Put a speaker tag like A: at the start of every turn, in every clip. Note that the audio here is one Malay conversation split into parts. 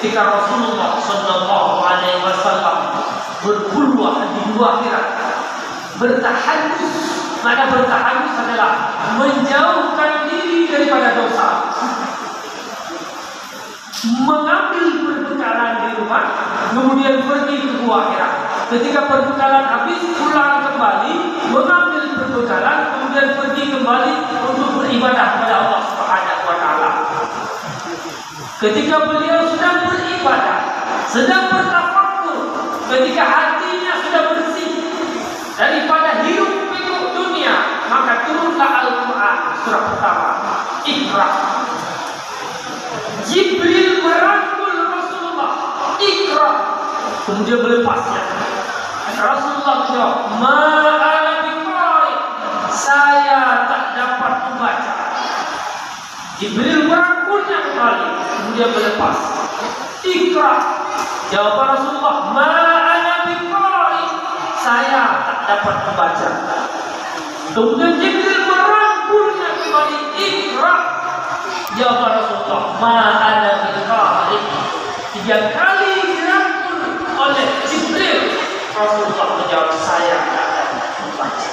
A: ketika Rasulullah Sallallahu Alaihi Wasallam berkhulwah di dua akhirat, bertahanus. Maka bertahanus adalah menjauhkan diri daripada dosa, mengambil perbekalan di rumah, kemudian pergi ke dua akhirat. Ketika perbekalan habis, pulang kembali, mengambil perbekalan, kemudian pergi kembali untuk beribadah kepada Allah Subhanahu wa Ta'ala. Ketika beliau sedang beribadah, sedang bertafakkur, ketika hatinya sudah bersih daripada hidup pikuk dunia, maka turunlah Al-Quran surah pertama, Iqra. Jibril merangkul Rasulullah, Iqra, kemudian melepasnya. Rasulullah menjawab, ma'ana biqari, saya tak dapat membaca. Jibril merangkulnya kembali, kemudian melepas. Iqra, jawaban Rasulullah, ma'ana biqari, saya tak dapat membaca. Kemudian Jibril merangkulnya kembali, Iqra, jawaban Rasulullah, ma'ana biqari. 3 kali dirangkul oleh Jibril, Rasulullah menjawab, saya tak dapat membaca.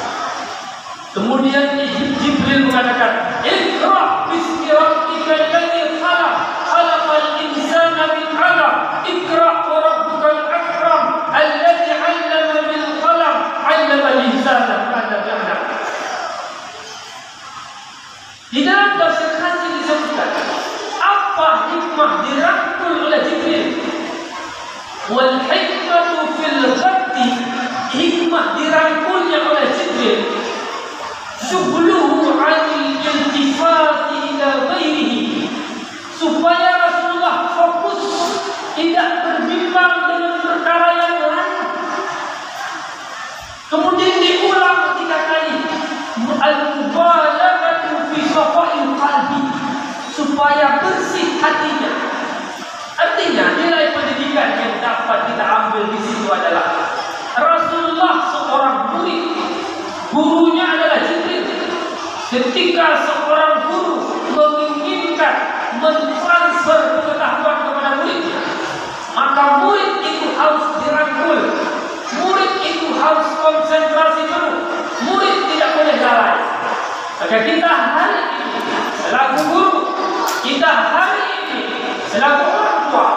A: Kemudian Jibril mengatakan, Iqra bismi rabbikal ladzi khalaq, khalaqal insana min 'alaq, Iqra wa rabbukal akram, alladzi 'allama bil qalam, 'allamal insana ma lam ya'lam. Di dalam tafsir Katsir disebutkan apa hikmah dirangkul oleh Jibril. Wal hikmatu fil ghaddi, hikmah dirangkulnya oleh Jibril, syughluhu 'anil iltifati ila ghairihi, supaya Rasulullah fokus, tidak berbimbang dengan perkara yang lain. Kemudian diulang 3 kali, al-mubalaghatu fi safa'il qalbi, supaya bersih hatinya. Artinya nilai pendidikan yang dapat kita ambil di situ adalah Rasulullah seorang murid, gurunya adalah Jibril. Ketika seorang guru menginginkan mentransfer pengetahuan kepada muridnya, maka murid itu harus dirangkul, murid itu harus konsentrasi penuh, murid tidak boleh lalai. Maka kita hari ini selaku guru, kita hari ini selaku orang tua,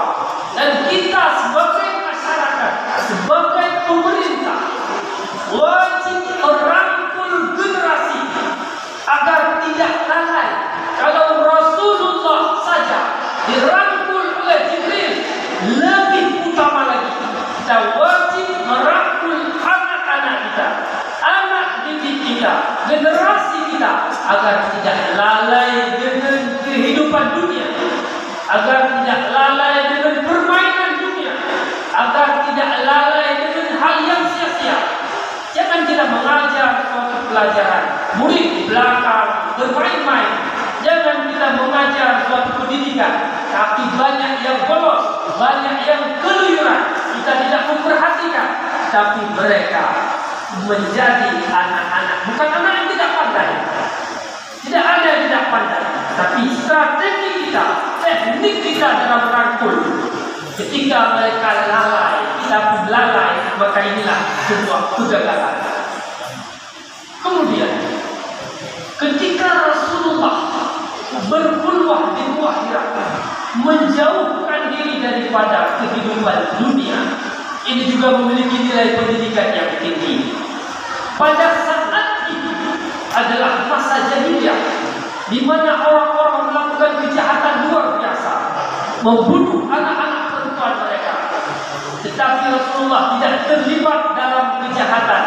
A: dan kita sebagai masyarakat, sebagai pemerintah, wajib merangkul generasi agar tidak lalai. Kalau Rasulullah saja dirangkul oleh Jibril, lebih utama lagi kita wajib merangkul anak-anak kita, anak didik kita, generasi kita, agar tidak lalai dengan kehidupan dunia, agar tidak lalai dengan permainan dunia, agar tidak lalai dengan hal yang sia-sia. Jangan kita mengajar suatu pelajaran, murid di belakang bermain-main. Jangan kita mengajar suatu pendidikan, tapi banyak yang bolos, banyak yang keluyuran. Kita tidak memperhatikan, tapi mereka menjadi anak-anak, bukan anak yang tidak pandai. Tidak ada yang tidak pandai, tapi strategi kita, teknik kita dalam merangkul. Ketika mereka lalai, kita pun lalai, maka inilah sebuah kegagalan. Kemudian, ketika Rasulullah berkhulwah di dua akhirat, menjauhkan diri daripada kehidupan dunia, ini juga memiliki nilai pendidikan yang tinggi. Pada saat itu adalah masa jahiliyah, di mana orang-orang melakukan kejahatan luar biasa, membunuh anak-anak perempuan mereka. Tetapi Rasulullah tidak terlibat dalam kejahatan.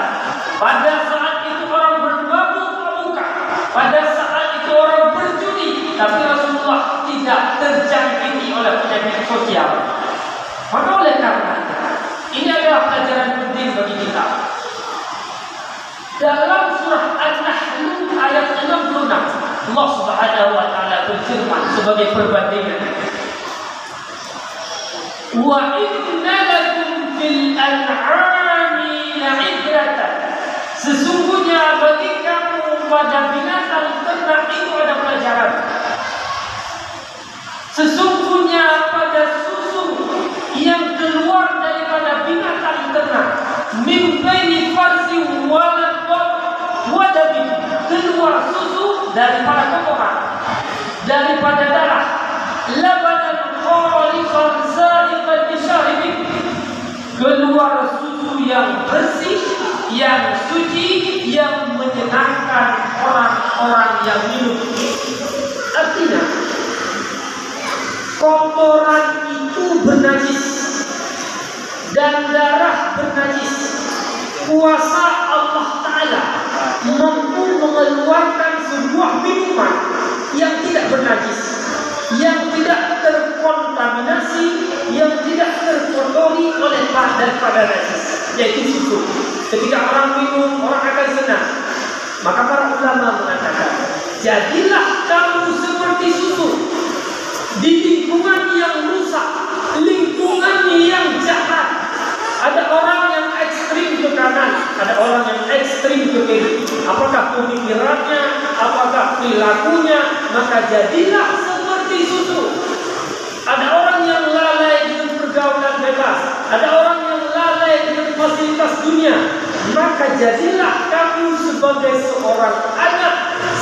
A: Pada saat itu orang bermabuk-mabukan, pada saat itu orang berjudi, tapi Rasulullah tidak terjangkiti oleh penyakit sosial. Maka oleh karena ini adalah pelajaran penting bagi kita. Dalam surah An-Nahl ayat 66, Allah Subhanahu wa Ta'ala berfirman sebagai perbandingan, wa inna lakum fil an'ami la'ibratan, sesungguhnya bagi kamu pada binatang ternak itu ada pelajaran. Sesungguhnya pada susu daripada kotoran, daripada darah, labanan khalisan za'iqan lisyaribin, keluar susu yang bersih, yang suci, yang menyenangkan orang-orang yang minum. Artinya, kotoran itu bernajis dan darah bernajis. Kuasa Allah Ta'ala mampu mengeluarkan sebuah minuman yang tidak bernajis, yang tidak terkontaminasi, yang tidak terkotori oleh daripada najis, yaitu susu. Ketika orang minum, orang akan senang. Maka para ulama mengatakan, jadilah kamu seperti susu di lingkungan yang rusak, lingkungan yang jahat. Ada orang yang ekstrim ke kanan, ada orang yang ekstrim ke kiri. Apakah pemikirannya, apakah perilakunya, maka jadilah seperti susu. Ada orang yang lalai dengan pergaulan bebas, ada orang yang lalai dengan fasilitas dunia, maka jadilah kamu sebagai seorang anak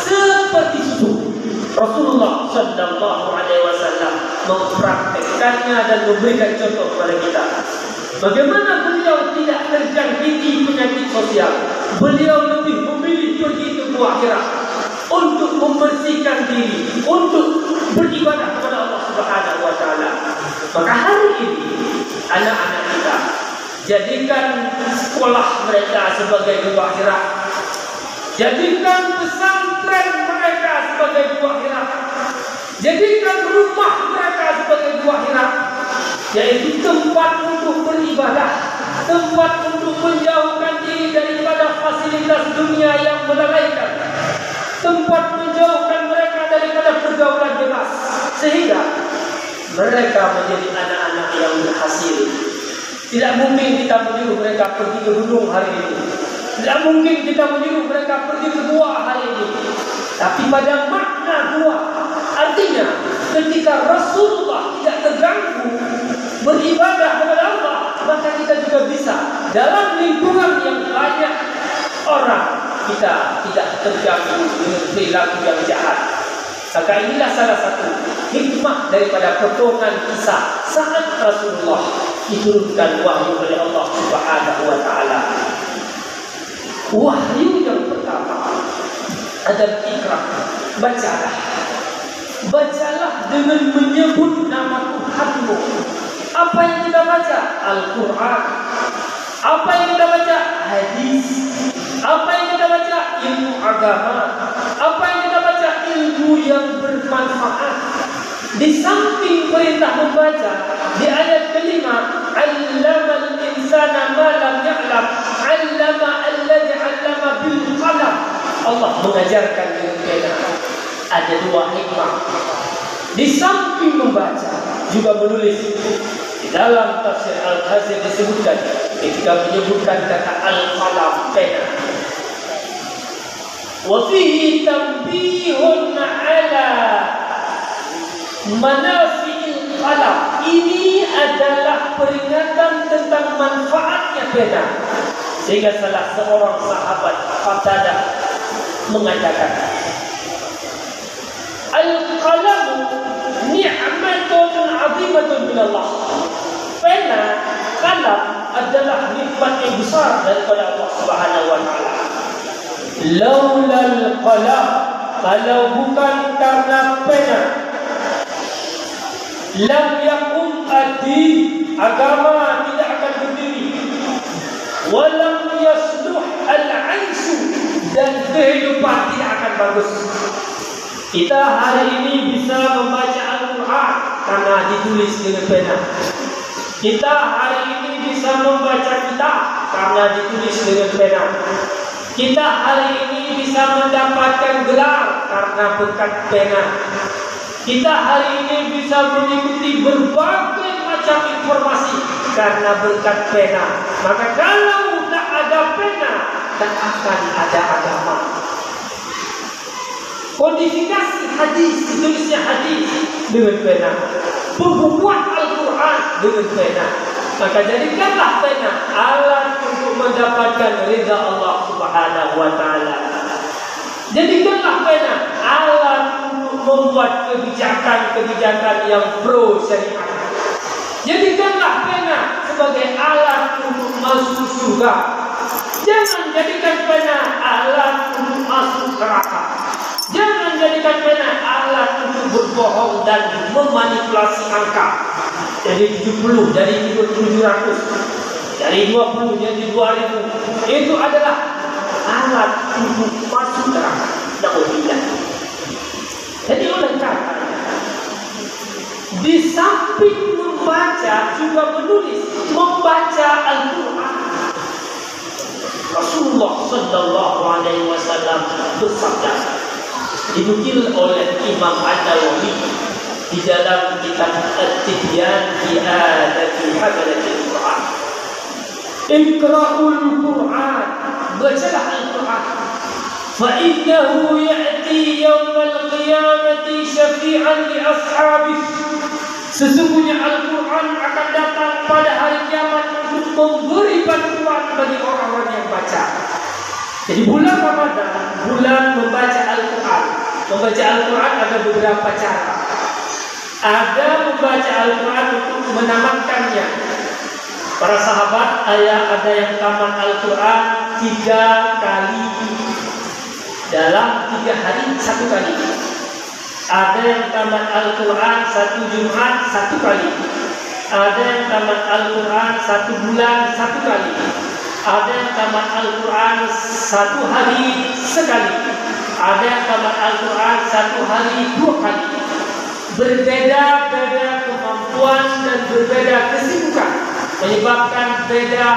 A: seperti susu. Rasulullah Sallallahu Alaihi Wasallam mempraktekkannya dan memberikan contoh kepada kita. Bagaimana beliau tidak terjangkiti penyakit sosial. Beliau lebih memilih pergi ke gua Hira untuk membersihkan diri, untuk beribadah kepada Allah Subhanahu Wa Taala. Maka hari ini anak-anak kita jadikan sekolah mereka sebagai gua Hira, jadikan pesantren mereka sebagai gua Hira, jadikan rumah mereka sebagai gua Hira, yaitu tempat untuk beribadah, tempat untuk menjauhkan diri daripada fasilitas dunia yang melalaikan, tempat menjauhkan mereka daripada pergaulan bebas, sehingga mereka menjadi anak-anak yang berhasil. Tidak mungkin kita menyuruh mereka pergi ke gunung hari ini, tidak mungkin kita menyuruh mereka pergi ke gua hari ini. Tapi pada makna gua, artinya ketika Rasulullah tidak terganggu beribadah kepada Allah, maka kita juga bisa dalam lingkungan yang banyak orang, kita tidak terganggu dengan perilaku yang jahat. Maka inilah salah satu hikmah daripada potongan kisah saat Rasulullah diturunkan wahyu oleh Allah Subhanahu Wa Taala. Wahyu yang pertama adalah Iqra, bacalah, bacalah dengan menyebut nama Tuhanmu. Apa yang kita baca? Al-Quran. Apa yang kita baca? Hadis. Apa yang kita baca? Ilmu agama. Apa yang kita baca? Ilmu yang bermanfaat. Di samping perintah membaca, di ayat kelima, Allamal insana ma lam ya'lam, Allama alladhi 'allama bil qalam. Allah mengajarkan dengan pena. Ada dua hikmah. Di samping membaca, juga menulis. Di dalam tafsir Al-Ghazali disebutkan ketika menyebutkan kata al-qalam, pena. Wa fihi tanbihun 'ala manafi'il qalam. Ini adalah peringatan tentang manfaatnya pena. Sehingga salah seorang sahabat Qatadah mengatakan, al-qalamu ni'matun 'azimatun min Allah. Pena, kalam adalah nikmat yang besar daripada Allah Subhanahu Wa Taala. Laulal qalam, kalau bukan karena pena, lam yakum ad-din, agama tidak akan berdiri. Walam yasluh al-'aishu, dan kehidupan tidak akan bagus. Kita hari ini bisa membaca Al-Quran karena ditulis dengan pena. Kita hari ini bisa membaca kitab karena ditulis dengan pena. Kita hari ini bisa mendapatkan gelar karena berkat pena. Kita hari ini bisa mengikuti berbagai macam informasi karena berkat pena. Maka kalau tak ada pena, tak akan ada agama. Kodifikasi hadis, ditulisnya hadis dengan pena, pembuat Al-Quran dengan pena. Maka jadikanlah pena alat untuk mendapatkan ridha Allah Subhanahu Wa Taala. Jadikanlah pena alat untuk membuat kebijakan-kebijakan yang pro syariat. Jadikanlah pena sebagai alat untuk masuk surga. Jangan jadikan pena alat untuk masuk neraka. Jangan jadikan pena alat untuk berbohong dan memanipulasi angka. Jadi 70, jadi 700, dari 20 jadi 2000. Itu adalah alat untuk masuk neraka. Nauzubillah. Jadi oleh karena di samping membaca juga menulis, membaca Al-Quran. Rasulullah sallallahu alaihi wasallam bersabda, dinukil oleh Imam An-Nawawi di dalam kitab At-Tibyan fi Adabi Hamalatil Quran. Iqra'ul Quran, bacalah Al-Quran. Fa innahu ya'ti yawmal qiyamati syafi'an li ashabih. Sesungguhnya Al-Quran akan datang pada hari kiamat untuk memberi bantuan bagi orang-orang yang baca. Jadi bulan Ramadan, bulan membaca Al-Quran. Membaca Al-Quran ada beberapa cara. Ada membaca Al-Quran untuk menamatkannya. Para sahabat ada yang tamat Al-Quran 3 kali dalam 3 hari 1 kali. Ada yang tamat Al-Quran 1 Jumat 1 kali. Ada yang tamat Al-Quran 1 bulan 1 kali. Ada yang tamat Al-Quran 1 hari sekali. Ada yang tamat Al-Quran 1 hari 2 kali. Berbeda-beda kemampuan dan berbeda kesibukan menyebabkan beda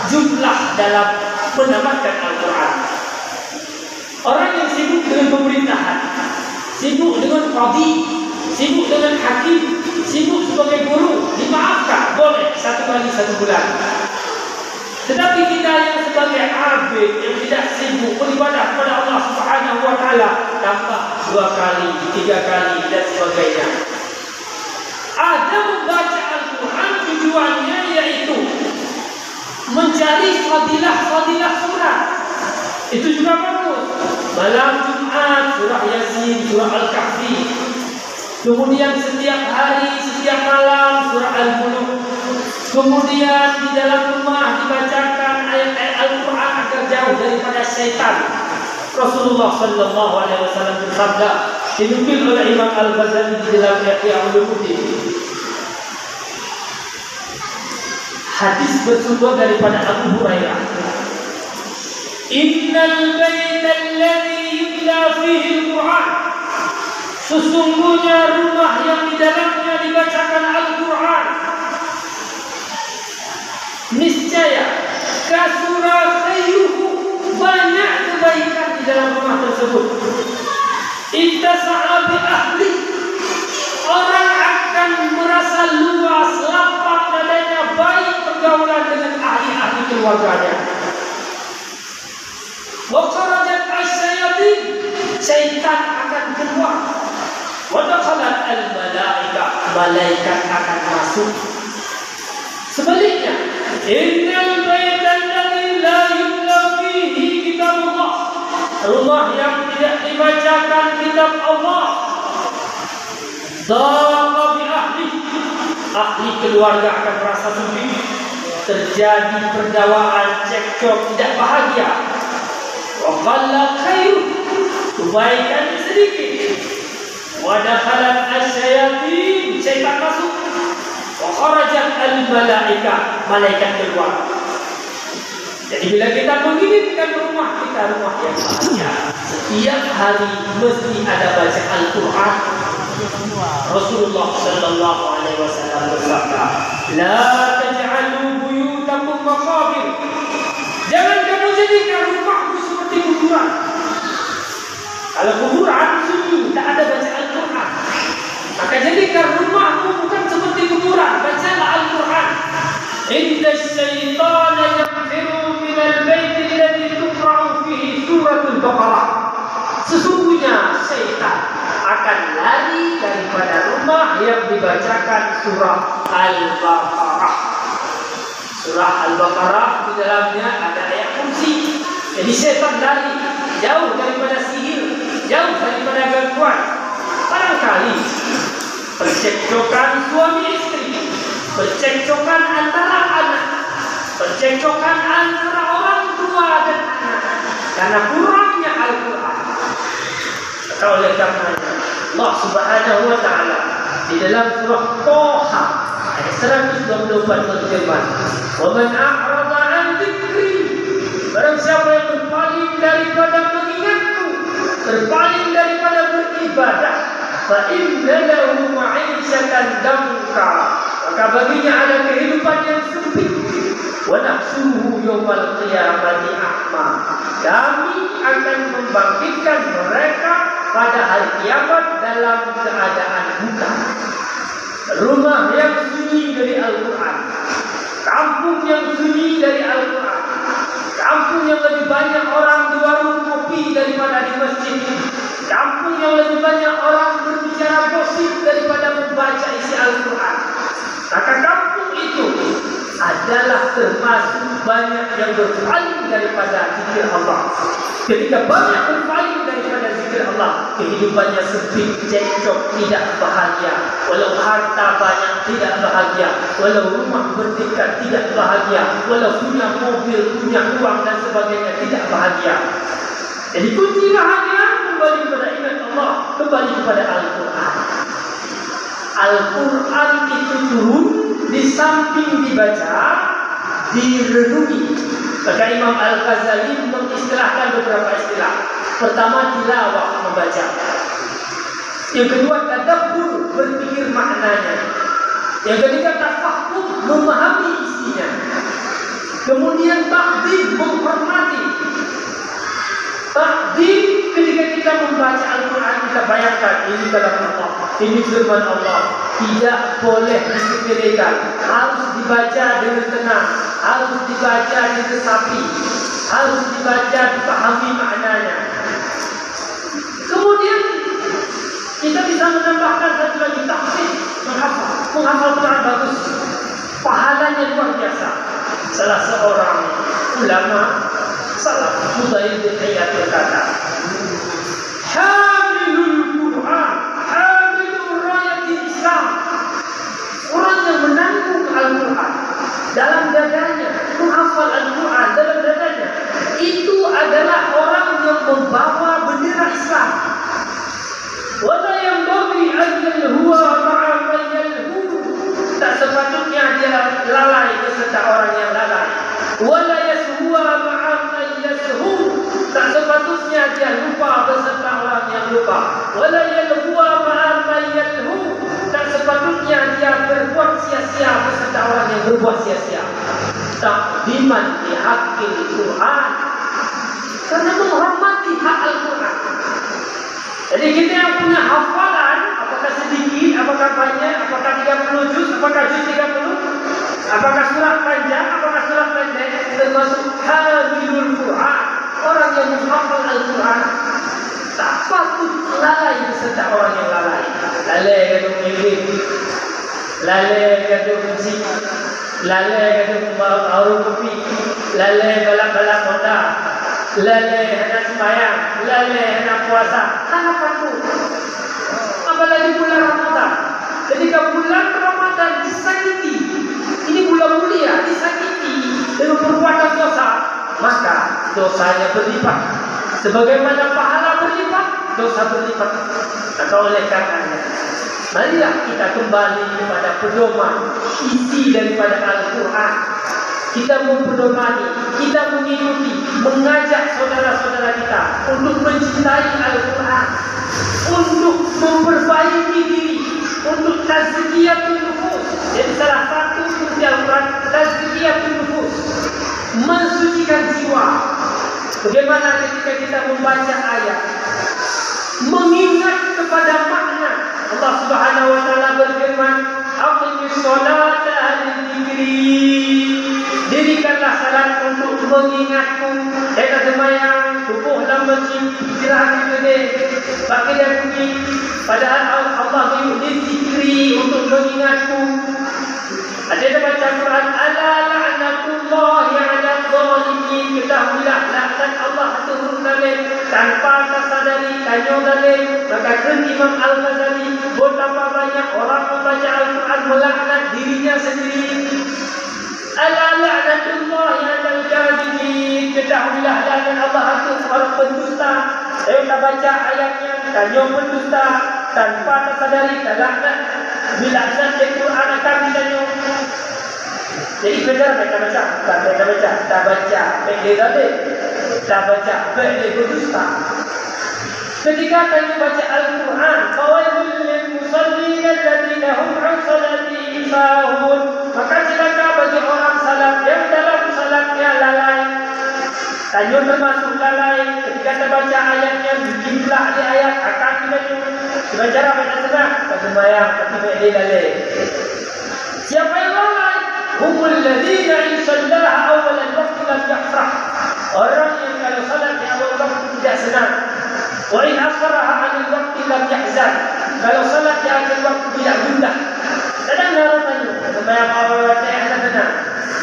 A: jumlah dalam menamatkan Al-Quran. Orang yang sibuk dengan pemerintahan, sibuk dengan qadhi, sibuk dengan hakim, sibuk sebagai guru, dimaafkan, boleh 1 kali 1 bulan. Tetapi kita yang sebagai abid yang tidak sibuk beribadah kepada Allah Subhanahu wa taala, tambah 2 kali, 3 kali dan sebagainya. Ada membaca Al-Quran tujuannya yaitu mencari fadilah-fadilah surah. Itu juga bagus. Malam Jumat surah Yasin, surah Al-Kahfi. Kemudian setiap hari, setiap malam surah Al-Mulk. Kemudian di dalam rumah dibacakan ayat-ayat Al-Quran agar jauh daripada syaitan. Rasulullah sallallahu alaihi wasallam bersabda, dinukil oleh Imam Al-Ghazali di dalam Ihya Ulumuddin. Hadis bersumber daripada Abu Hurairah. Innal baita alladhi yutla fihi al-Quran. Sesungguhnya rumah yang di dalamnya dibacakan Al-Quran, niscaya kasura khairuhu, banyak kebaikan di dalam rumah tersebut. Ittasa'a bi ahli, orang akan merasa luas, lapang dadanya, baik pergaulan dengan ahli-ahli keluarganya. Wa kharajat asyayatin, syaitan akan keluar. Wa dakhalat al-malaikah, malaikat akan masuk. Sebaliknya, innal baita alladhi la yutla fihi kitabullah, rumah yang tidak dibacakan kitab Allah, daqa bi ahli, ahli keluarga akan merasa sepi, terjadi perdawaan, cekcok, tidak bahagia. Wa qalla khairu, kebaikan sedikit. Wa dakhalat asyayatin, syaitan masuk. Wa kharajat al-malaikah, malaikat keluar. Jadi bila kita menginginkan rumah kita rumah yang bahagia, setiap hari mesti ada baca Al-Quran. Rasulullah sallallahu alaihi wasallam bersabda, la taj'alu buyutakum maqabir. Jangan kamu jadikan rumahmu seperti kuburan. Kalau kuburan sunyi, tak ada baca Al-Quran. Maka jadikan rumahmu bukan seperti kuburan, bacalah Al-Quran. Inna syaitana yanfiru minal baiti alladhi tuqra'u fihi suratul Baqarah. Sesungguhnya syaitan akan lari daripada rumah yang dibacakan surah Al-Baqarah. Surah Al-Baqarah di dalamnya ada ayat kursi. Jadi syaitan lari. jauh daripada sihir, jauh daripada gangguan. Barangkali percekcokan suami istri, percekcokan antara anak, percekcokan antara orang tua dan anak, karena kurangnya Al-Quran. Maka oleh karenanya Allah Subhanahu wa Ta'ala di dalam surah Toha ayat 124 berfirman, "Wa man a'rada 'an dzikri", barang siapa yang berpaling daripada mengingatku, berpaling daripada beribadah, fa inna lahu ma'isyatan danka, maka baginya ada kehidupan yang sempit. Wa nahsyuruhu yaumal qiyamati a'ma, kami akan membangkitkan mereka pada hari kiamat dalam keadaan buta. Rumah yang sunyi dari Al-Quran, kampung yang sunyi dari Al-Quran, kampung yang lebih banyak orang di warung kopi daripada di masjid, kampung yang lebih banyak orang berbicara gosip daripada membaca isi Al-Quran, maka kampung itu adalah termasuk banyak yang berpaling daripada zikir Allah. Ketika banyak berpaling daripada zikir Allah, kehidupannya sempit, cekcok, tidak bahagia. Walau harta banyak, tidak bahagia. Walau rumah bertingkat, tidak bahagia. Walau punya mobil, punya uang dan sebagainya, tidak bahagia. Jadi kunci bahagia kembali kepada ingat Allah, kembali kepada Al-Quran. Al-Quran itu turun, di samping dibaca, direnungi. Maka Imam Al-Ghazali mengistilahkan beberapa istilah. Pertama, tilawah, membaca. Yang kedua, tadabbur, berpikir maknanya. Yang ketiga, tafahum, memahami isinya. Kemudian takdim, menghormati. Takdim, ketika kita membaca Al-Quran, kita bayangkan ini kalam Allah, ini firman Allah, tidak boleh disepelekan, harus dibaca dengan tenang, harus dibaca diresapi, harus dibaca dipahami maknanya. Kemudian kita bisa menambahkan satu lagi, tahfidz, menghafal Quran bagus, pahalanya luar biasa. Salah seorang ulama salaf Fudail bin Iyad berkata, hamilul Quran, hamilul rayatil Islam, orang yang menanggung Al-Quran dalam dadanya, menghafal Al-Quran dalam dadanya, itu adalah orang yang membawa bendera Islam. Wala yang bagi ajal huwa ma'amayalhu, tak sepatutnya dia lalai beserta orang yang lalai. Wala yashuwa ma'amayashu, tak sepatutnya dia lupa beserta orang yang lupa. Wala yalhuwa ma'amayalhu, tak sepatutnya dia berbuat sia-sia beserta orang yang berbuat sia-sia. Takdiman di hakil Quran, karena menghormati hak Al-Quran. Jadi kita yang punya hafalan, apakah sedikit, apakah banyak, apakah 30 juz, apakah juz 30, apakah surat panjang, apakah surat pendek, termasuk hamilul Quran, orang yang menghafal Al-Quran, tak patut lalai beserta orang yang lalai. Lalai kata mengirim, lalai kata musik, lalai kata warung kopi, lalai balap-balap Honda, lalai hendak sembahyang, lalai hendak puasa. Anak aku, apalagi bulan Ramadan. Ketika bulan Ramadan disakiti, ini bulan mulia, disakiti dengan perbuatan dosa, maka dosanya berlipat. Sebagaimana pahala berlipat, dosa berlipat. Maka oleh karenanya, marilah kita kembali kepada pedoman isi daripada Al-Quran. Kita mempedomani, kita mengikuti, mengajak saudara-saudara kita untuk mencintai Al-Quran, untuk memperbaiki diri, untuk tazkiyatun nufus. Jadi salah satu fungsi Al-Quran, tazkiyatun nufus, mensucikan jiwa. Bagaimana ketika kita membaca ayat, mengingat kepada makna. Allah Subhanahu wa Ta'ala berfirman, aqimis sholata lidzikri, dirikanlah salat untuk mengingatku. Saya sembahyang, tubuhlah masjid, istirahat gede, pakai dan bunyi. Padahal Allah menyuruh zikri untuk mengingatku. Ada baca Quran, ala la'natullahi 'ala dzalimin, ketahuilah laknat Allah turun dari tanpa tersadari tanya balik. Maka Imam Al-Ghazali, betapa banyak orang membaca Al-Quran melaknat dirinya sendiri. Ala la'natullahi 'alal kadhibin. Ketahuilah laknat Allah atas orang pendusta. Kita baca ayatnya, tanya pendusta tanpa tersadari laknat. Bila laknat Al-Quran akan ditanya. Jadi belajar baca, tak baca, tak baca, berdusta. Ketika kami baca Al-Quran, fawailul lil musallin alladziina hum 'an salatihim sahun. Maka celaka bagi orang salat yang dalam salatnya lalai. Tanya termasuk lalai ketika terbaca ayatnya, dijumlah di ayat akan dibaca cara baca senang, sembahyang tapi lalai. Siapa yang lalai? Humul ladzina in shallaha awwalal waqti lam yafrah. Orang yang kalau salat di awal waktu tidak senang. Wa in akharaha 'anil waqti lam yahzan. Kalau salat di akhir waktu tidak gundah. Kadang orang tanya, sembahyang awal waktu yang senang.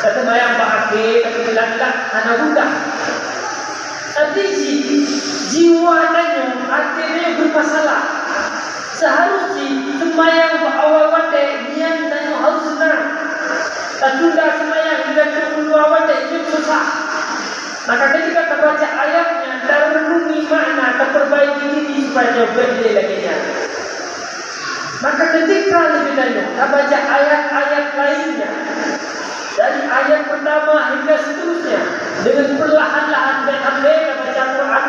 A: Sembahyang akhir tapi tidak ana gundah. Tapi jiwa tanya akhirnya bermasalah. Seharusnya sembahyang awal waktu yang tanya harus senang. Tunda sembahyang hingga keluar waktu itu susah. Maka ketika terbaca ayatnya, terrenungi makna, terperbaiki diri supaya berdiri lagi. Maka ketika lebih lanjut, terbaca ayat-ayat lainnya, dari ayat pertama hingga seterusnya, dengan perlahan-lahan berambil baca Quran,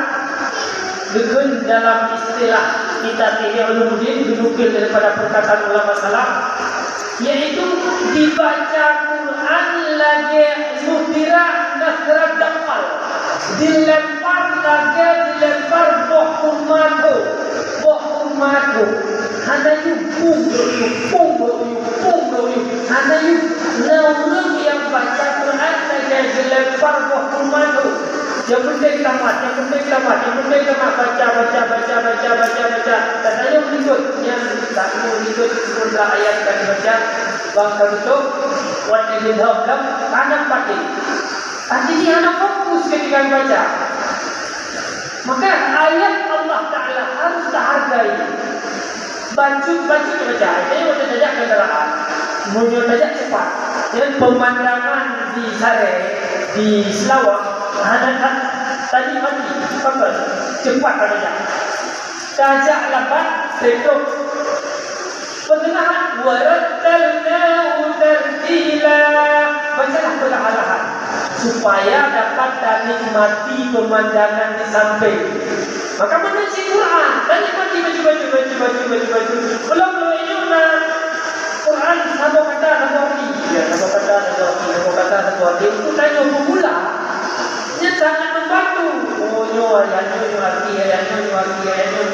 A: dengan dalam istilah kita Ihya Ulumuddin dinukil daripada perkataan ulama salaf, yaitu dibaca Quran lagi mudira nasrat dapal, dilempar boh madu, hanya pung hanya naurung yang baca Quran lagi dilempar boh madu. Yang penting tamat, baca. Katanya berikut yang tak mau ikut surah ayat yang dibaca. Bangsa betul, wajib dihadap, anak pakai. Artinya anak fokus ketika membaca. Maka ayat Allah Ta'ala harus dihargai. Baca. Ini waktu tajak kendaraan, muncul tajak cepat. Dan pemandangan di Sare, di Selawak, tadi mati, cepat tajak. Tajak lambat, sedok. Pertengahan, warattalnahu tartila. Bacalah perlahan-lahan supaya dapat menikmati pemandangan di samping. Maka membaca Quran dan nikmati baju. Belum ini Quran satu kata satu arti. Itu tanya pemula. Dia sangat membantu.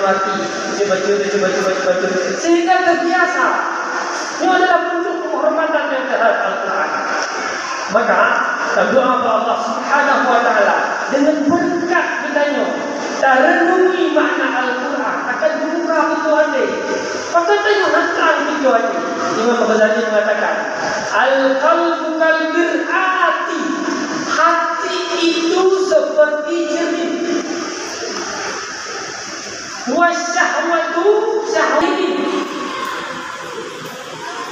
A: Baju. Sehingga terbiasa. Ini adalah bentuk penghormatan yang terhadap Al-Quran. Maka berdoa kepada Allah Subhanahu wa Ta'ala dengan berkat bertanya, terenungi makna Al-Quran akan berbuka pintu hati. Maka tanya hantar pintu hati. Imam Ghazali mengatakan, al-qalbu kal-mir'ati. Hati itu seperti cermin. Wasyahwatu syahwati.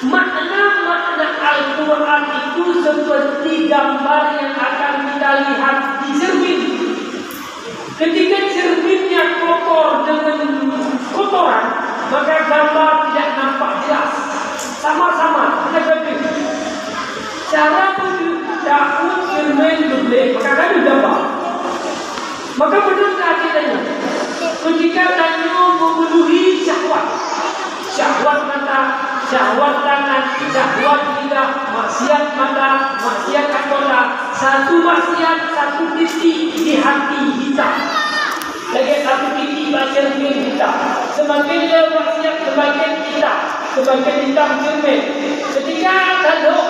A: Makna Al-Quran itu seperti gambar yang akan kita lihat di cermin. Ketika cerminnya kotor dengan kotoran, maka gambar tidak nampak jelas. Sama-sama, negatif. Cara takut cermin dublik, maka kan gambar. Maka benarkah kitanya? Ketika tanya memenuhi syahwat mata, syahwat tangan, syahwat lidah, maksiat mata, maksiat anggota, satu maksiat, satu titik di hati kita. Lagi satu titik cermin kita. Semakin dia maksiat, semakin kita, semakin hitam cermin. Ketika kalau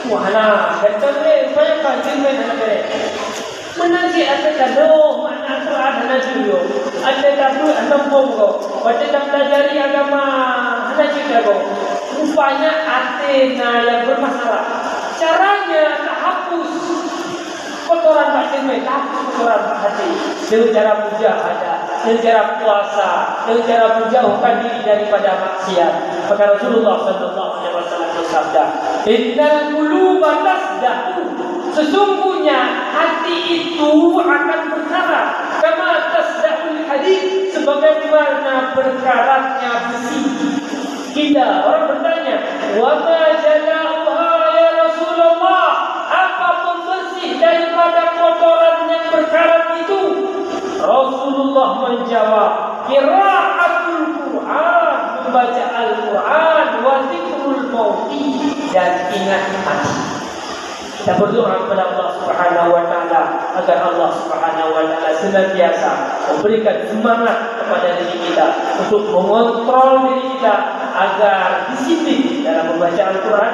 A: wahlah, betul saya kan cermin ada. Menanti ada kalau makna Quran ada juga. Ada tahu enam pokok. Baca dan pelajari agama ada juga kok. Rupanya Athena yang bermasalah. Caranya tak hapus kotoran batin mereka, kotoran hati. Dengan cara mujahadah, dengan cara puasa, dengan cara menjauhkan diri daripada maksiat. Maka Rasulullah sallallahu alaihi wasallam bersabda, "Innal quluba tasdaqu." Sesungguhnya hati itu akan berkarat, kama tasdaqul hadid, sebagaimana berkaratnya besi. Kita orang bertanya, "Wa ma jala'uha ya Rasulullah?" Apa pembersih daripada kotoran yang berkarat itu? Rasulullah menjawab, "Qira'atul Qur'an," membaca Al-Qur'an, "wa dzikrul mauti," dan ingat mati. Kita berdoa kepada Allah Subhanahu wa taala agar Allah Subhanahu wa taala senantiasa memberikan semangat kepada diri kita untuk mengontrol diri kita agar disiplin dalam membaca Al-Quran,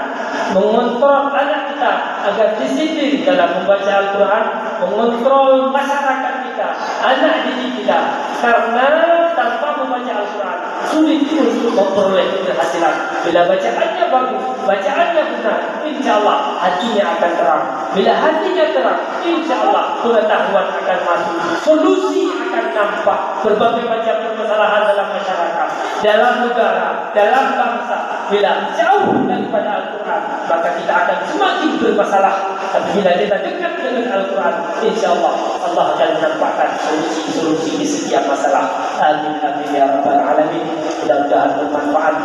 A: mengontrol anak kita agar disiplin dalam membaca Al-Quran, mengontrol masyarakat kita, anak didik kita, karena tanpa membaca Al-Quran sulit untuk memperoleh keberhasilan. Bila bacaannya bagus, bacaannya benar, insya-Allah hatinya akan terang. Bila hatinya terang, insya-Allah pengetahuan akan masuk, solusi akan nampak. Berbagai macam permasalahan dalam masyarakat, dalam negara, dalam bangsa, bila jauh daripada Al-Quran, maka kita akan semakin bermasalah. Tapi bila kita dekat dengan Al-Quran, insya-Allah Allah akan menampakkan solusi-solusi di setiap masalah. Amin amin ya rabbal alamin. Mudah-mudahan bermanfaat.